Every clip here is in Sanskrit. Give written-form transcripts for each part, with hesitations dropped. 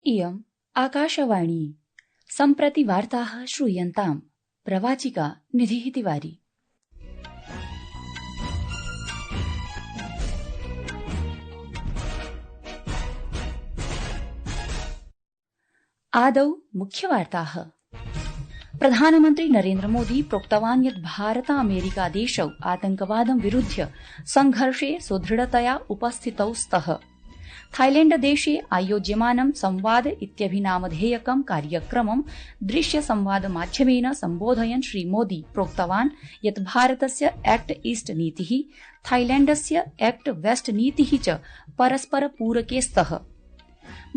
इयम् आकाशवाणी सम्प्रति वार्ताः श्रूयन्ताम्। प्रवाचिका निधिः तिवारी। आदौ मुख्यवार्ताः। प्रधानमन्त्री नरेन्द्र मोदी प्रोक्तवान् यत् भारत अमेरिका देशौ आतंकवादं विरुध्य संघर्षे सुदृढतया उपस्थितौ स्तः। थाईलैण्डदेशे आयोज्यमानं संवाद इत्यभिनामधेयकं कार्यक्रमं दृश्यसंवादमाध्यमेन सम्बोधयन् श्रीमोदी प्रोक्तवान् यत् भारतस्य एक्ट ईस्ट नीतिः थाईलैण्डस्य एक्ट वेस्ट नीतिः च परस्परपूरके स्तः।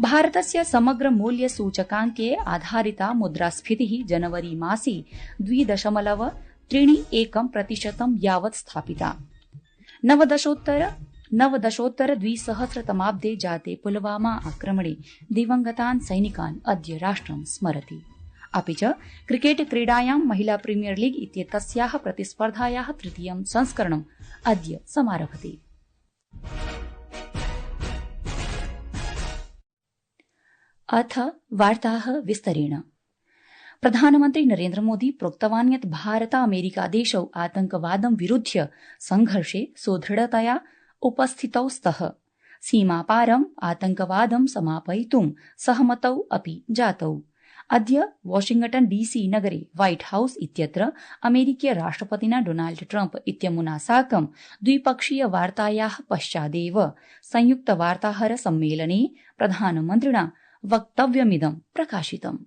भारतस्य समग्र मूल्य सूचकाङ्के आधारिता मुद्रास्फीतिः जनवरी मासे 2.31% यावत् स्थापिता। नवदशोत्तर 2000 जाते पुलवामा आक्रमणे दिवंगतान् सैनिकान् अद्य राष्ट्रं स्मरति। अपि च क्रिकेट क्रीडायां महिला प्रीमियर लीग इत्येतस्याः प्रतिस्पर्धायाः तृतीयं संस्करणम् अद्य समारभते। अथ वार्ताः विस्तरेण। प्रधानमन्त्री नरेन्द्र मोदी प्रोक्तवान् यत् भारत अमेरिका देशौ आतंकवादं विरुध्य संघर्षे सुदृढतया उपस्थितौ स्तः। सीमापारम् आतंकवादं समापयितुं सहमतौ अपि जातौ। अद्य वाशिंग्टन डीसी नगरे व्हाइट हाउस इत्यत्र अमेरिकीय राष्ट्रपतिना डोनाल्ड ट्रम्प इत्यमुना साकं द्विपक्षीय वार्तायाः पश्चादेव संयुक्त वार्ताहर सम्मेलने प्रधानमन्त्रिणा वक्तव्यमिदं प्रकाशितम्।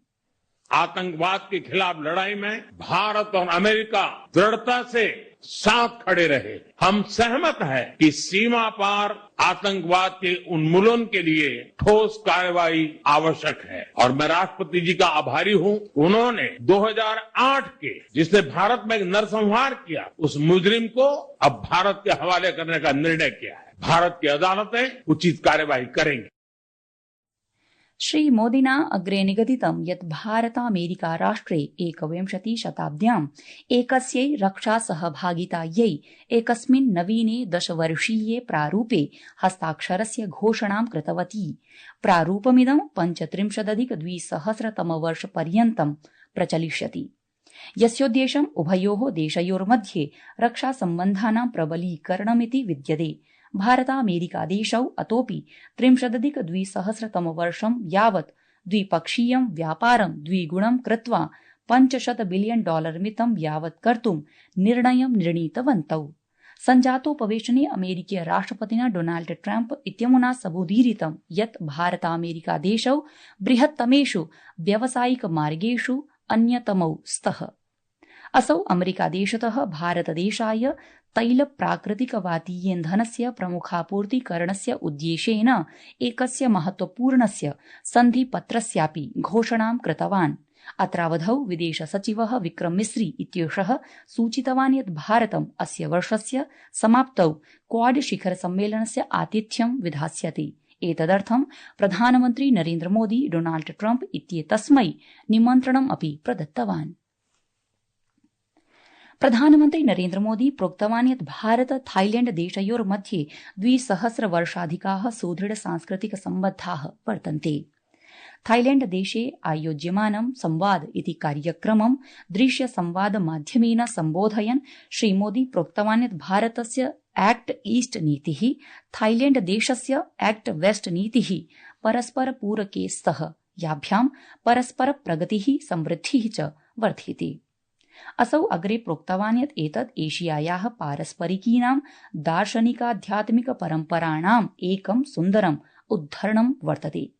आतंकवाद के खिलाफ लड़ाई में भारत और अमेरिका दृढ़ता से साथ खड़े रहे। हम सहमत हैं कि सीमा पार आतंकवाद के उन्मूलन के लिए ठोस कार्रवाई आवश्यक है और मैं राष्ट्रपति जी का आभारी हूं। उन्होंने 2008 के जिसने भारत में एक नरसंहार किया उस मुजरिम को अब भारत के हवाले करने का निर्णय किया है। भारत की अदालतें उचित कार्रवाई करेंगी। श्रीमोदिना अग्रे निगदितं यत् भारत अमेरिका राष्ट्रे 21 शताब्द्याम् एकस्यै रक्षा सहभागितायै एकस्मिन् नवीने 10-वर्षीये प्रारूपे हस्ताक्षरस्य घोषणां कृतवती। प्रारूपमिदं 35-2000 प्रचलिष्यति, यस्योद्देश्यम् उभयोः देशयोर्मध्ये रक्षासम्बन्धानां प्रबलीकरणमिति विद्यते। भारत-अमेरिका-देशौ अतोऽपि 30-2000 यावत् द्विपक्षीयं व्यापारं द्विगुणं कृत्वा $500 बिलियन मितं यावत् कर्तुं निर्णयं निर्णीतवन्तौ। सञ्जातोपवेशने अमेरिकीय राष्ट्रपतिना डोनाल्ड ट्रम्प इत्यमुना सबूदीरितं यत् भारत-अमेरिका-देशौ बृहत्तमेषु व्यावसायिक मार्गेषु अन्यतमौ स्तः। असौ अमेरिकादेशतः भारतदेशाय तैल प्राकृतिकवातीयेन्धनस्य प्रमुखापूर्तिकरणस्य उद्देशेन एकस्य महत्वपूर्णस्य सन्धिपत्रस्यापि घोषणां कृतवान्। अत्रावधौ विदेशसचिवः विक्रम मिस्री इत्येषः सूचितवान् यत् भारतम् अस्य वर्षस्य समाप्तौ क्वाड शिखर सम्मेलनस्य आतिथ्यं विधास्यति। एतदर्थं प्रधानमन्त्री नरेन्द्र मोदी डोनाल्ड ट्रम्प इत्येतस्मै निमन्त्रणम् अपि प्रदत्तवान्। प्रधानमन्त्री नरेन्द्र मोदी प्रोक्तवान् यत् भारत थाईलैण्ड देशयोर्मध्ये 200 वर्षाधिकाः सुदृढ सांस्कृतिक सम्बद्धाः वर्तन्ते। थाईलैण्ड देशे आयोज्यमानं संवाद इति कार्यक्रमं दृश्य संवाद माध्यमेन सम्बोधयन् श्रीमोदी प्रोक्तवान् यत् भारतस्य एक्ट ईस्ट नीतिः थाईलैण्ड देशस्य एक्ट वेस्ट नीतिः परस्परपूरके स्तः, याभ्यां परस्पर प्रगतिः समृद्धिः च वर्ध्यते। असौ अग्रे प्रोक्तवान् यत् एतत् एशियायाः पारस्परिकीनां दार्शनिकाध्यात्मिक परम्पराणाम् एकं सुन्दरम् उद्धरणं वर्तते।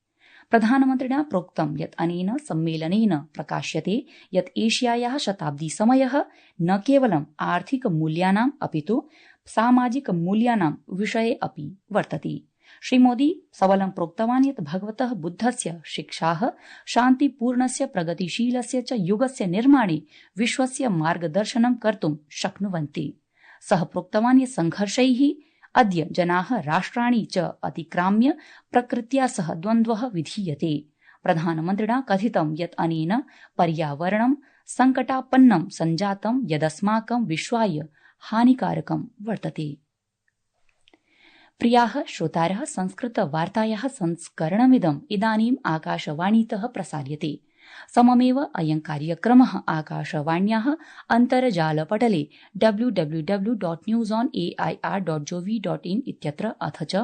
प्रधानमन्त्रिणा प्रोक्तं यत् अनेन सम्मेलनेन प्रकाश्यते यत् एशियायाः शताब्दीसमयः न केवलम् आर्थिक मूल्यानाम् अपितु सामाजिक मूल्यानां विषये अपि वर्तते। श्रीमोदी सबलं प्रोक्तवान् यत् भगवतः बुद्धस्य शिक्षाः शान्तिपूर्णस्य प्रगतिशीलस्य च युगस्य निर्माणे विश्वस्य मार्गदर्शनं कर्तुं शक्नुवन्ति। सः प्रोक्तवान् यत् संघर्षैः अद्य जनाः राष्ट्राणि च अतिक्राम्य प्रकृत्या सह द्वन्द्वः विधीयते। प्रधानमन्त्रिणा कथितं यत् अनेन पर्यावरणं संकटापन्नं सञ्जातं यदस्माकं विश्वाय हानिकारकं वर्तते। प्रियाः श्रोतारः, संस्कृतवार्तायाः संस्करणमिदम् इदानीम् आकाशवाणीतः प्रसार्यते। सममेव अयं कार्यक्रमः आकाशवाण्याः अन्तर्जालपटले www.newsonair.gov.in इत्यत्र अथ च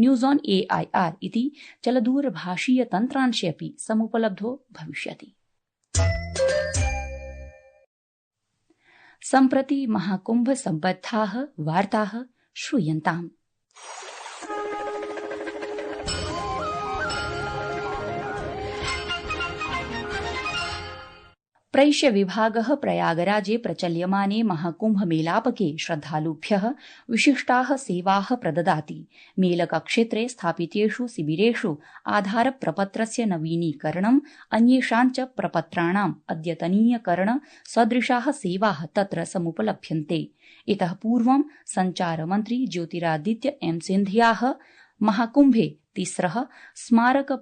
न्यूस् ऑन AIR इति चलदूरभाषीयतन्त्रांशे अपि समुपलब्धो भविष्यति। सम्प्रति महाकुम्भ सम्बद्धाः वार्ताः श्रूयन्ताम्। प्रैष्य विभागः प्रयागराजे प्रचल्यमाने महाकुम्भमेलापके श्रद्धालुभ्यः विशिष्टाः सेवाः प्रददाति। मेलकक्षेत्रे स्थापितेषु शिबिरेषु आधारप्रपत्रस्य नवीनीकरणम्, अन्येषां च प्रपत्राणाम् अद्यतनीयकरण सदृशाः सेवाः तत्र समुपलभ्यन्ते। इतः पूर्वं सञ्चारमन्त्री ज्योतिरादित्य एम् सिन्धियाः महाकुम्भे तिस्रः स्मारक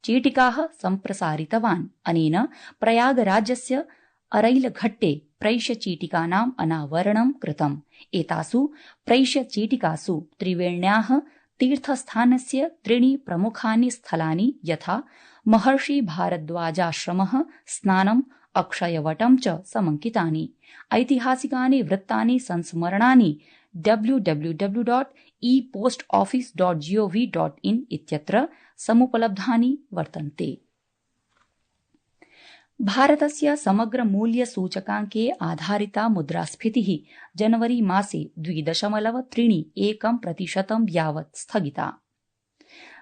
चीटिकाः सम्प्रसारितवान्। अनेन प्रयागराजस्य अरैलघट्टे प्रैष्यचीटिकानाम् अनावरणं कृतम्। एतासु प्रैष्यचीटिकासु त्रिवेण्याः तीर्थस्थानस्य त्रीणि प्रमुखानि स्थलानि यथा महर्षि भारद्वाजाश्रमः, स्नानम्, अक्षयवटं च समङ्कितानि। ऐतिहासिकानि वृत्तानि संस्मरणानि www.epostoffice.gov.in इत्यत्र समुपलब्धानि वर्तन्ते। भारतस्य समग्र मूल्य सूचकाङ्के आधारिता मुद्रास्फीतिः जनवरी मासे 2.31% यावत् स्थगिता।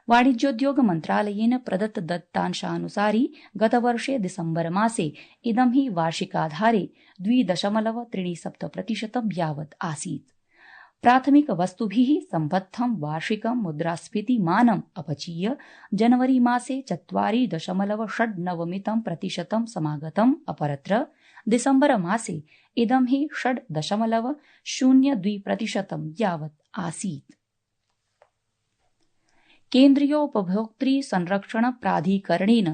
वाणिज्योद्योग मन्त्रालयेन प्रदत्त दत्तांशानुसारि गतवर्षे दिसम्बर मासे इदं हि वार्षिकाधारे 2.37% यावत् आसीत्। प्राथमिक वस्तुभिः सम्बद्धं वार्षिकं मुद्रास्फीतिमानम् अपचीय जनवरी मासे 4.69% समागतम्। अपरत्र दिसम्बर मासे इदं हि 6.02% यावत् आसीत्। केन्द्रीयोपभोक्तृ संरक्षण प्राधिकरणेन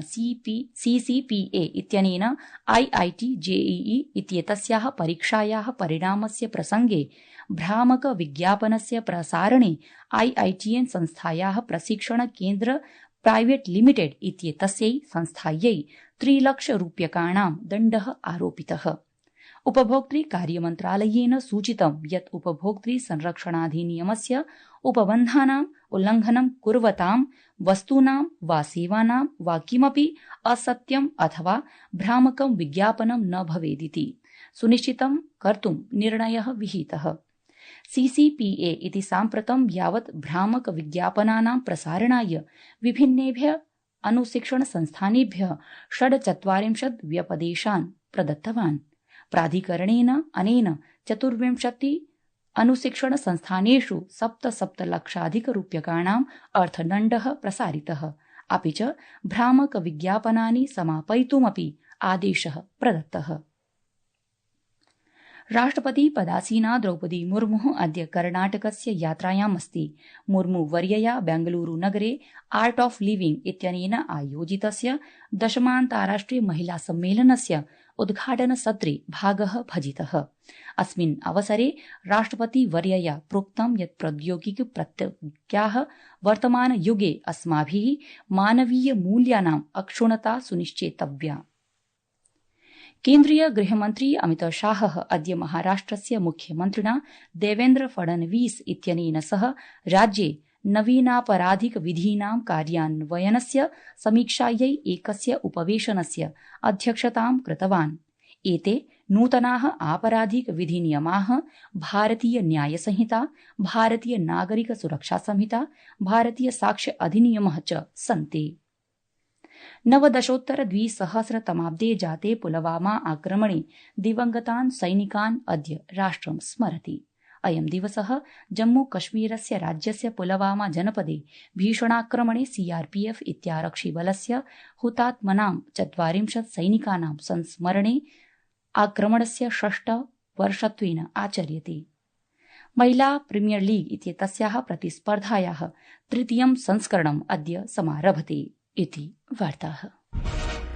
CCPA इत्यनेन IIT JEE इत्येतस्याः परीक्षायाः परिणामस्य प्रसङ्गे भ्रामक विज्ञापनस्य प्रसारणे IITN संस्थायाः प्रशिक्षण केन्द्र प्राइवेट लिमिटेड इत्येतस्यै संस्थायै 3 लक्षरूप्यकाणां दण्डः आरोपितः। उपभोक्तृ कार्यमन्त्रालयेन सूचितं यत् उपभोक्तृ संरक्षणाधिनियमस्य उपबन्धानाम् उल्लङ्घनं कुर्वतां वस्तूनां वा सेवानां वा किमपि असत्यम् अथवा भ्रामकं विज्ञापनं न भवेदिति सुनिश्चितं कर्तुं निर्णयः विहितः। CCPA इति साम्प्रतं यावत् भ्रामक विज्ञापनानां प्रसारणाय विभिन्नेभ्यः अनुशिक्षण संस्थानेभ्यः 46 व्यपदेशान् प्रदत्तवान्। प्राधिकरणेन अनेन 24 अनुशिक्षण संस्थानेषु 7 लक्षाधिकरूप्यकाणाम् अर्थदण्डः प्रसारितः। अपि च भ्रामक विज्ञापनानि समापयितुमपि आदेशः प्रदत्तः। राष्ट्रपति पदासीना द्रौपदी मुर्मुः अद्य कर्णाटकस्य यात्रायाम् अस्ति। मुर्मु वर्यया बेंगलुरु नगरे आर्ट ऑफ लिविंग इत्यनेन आयोजितस्य 10 अन्ताराष्ट्रिय महिला सम्मेलनस्य उद्घाटन सत्रे भागः भजितः। अस्मिन् अवसरे राष्ट्रपति वर्यया प्रोक्तं यत् प्रौद्योगिकी प्रत्ययाः वर्तमान युगे अस्माभिः मानवीय मूल्यानाम् अक्षुण्णता सुनिश्चेतव्या। केन्द्रीय गृहमन्त्री अमित शाहः अद्य महाराष्ट्रस्य मुख्यमन्त्रिणा देवेन्द्र फडणवीस इत्यनेन सह राज्ये नवीनापराधिक विधीनां कार्यान्वयनस्य समीक्षायै एकस्य उपवेशनस्य अध्यक्षतां कृतवान्। एते नूतनाः आपराधिक विधिनियमाः भारतीय न्याय संहिता, भारतीय नागरिक सुरक्षा संहिता, भारतीय साक्ष्य अधिनियमः च सन्ति। 19-द्विसहस्रतमाब्दे जाते पुलवामा आक्रमणे दिवंगतान् सैनिकान् अद्य राष्ट्रं स्मरति। अयं दिवसः जम्मू कश्मीरस्य राज्यस्य पुलवामा जनपदे भीषणाक्रमणे CRPF इत्यारक्षिबलस्य हुतात्मनां 40 सैनिकानां संस्मरणे आक्रमणस्य 6 वर्षत्वेन आचर्यते। महिला प्रीमियर लीग इत्येतस्याः प्रतिस्पर्धायाः 3. संस्करणम् अद्य समारभते इति वार्ताः।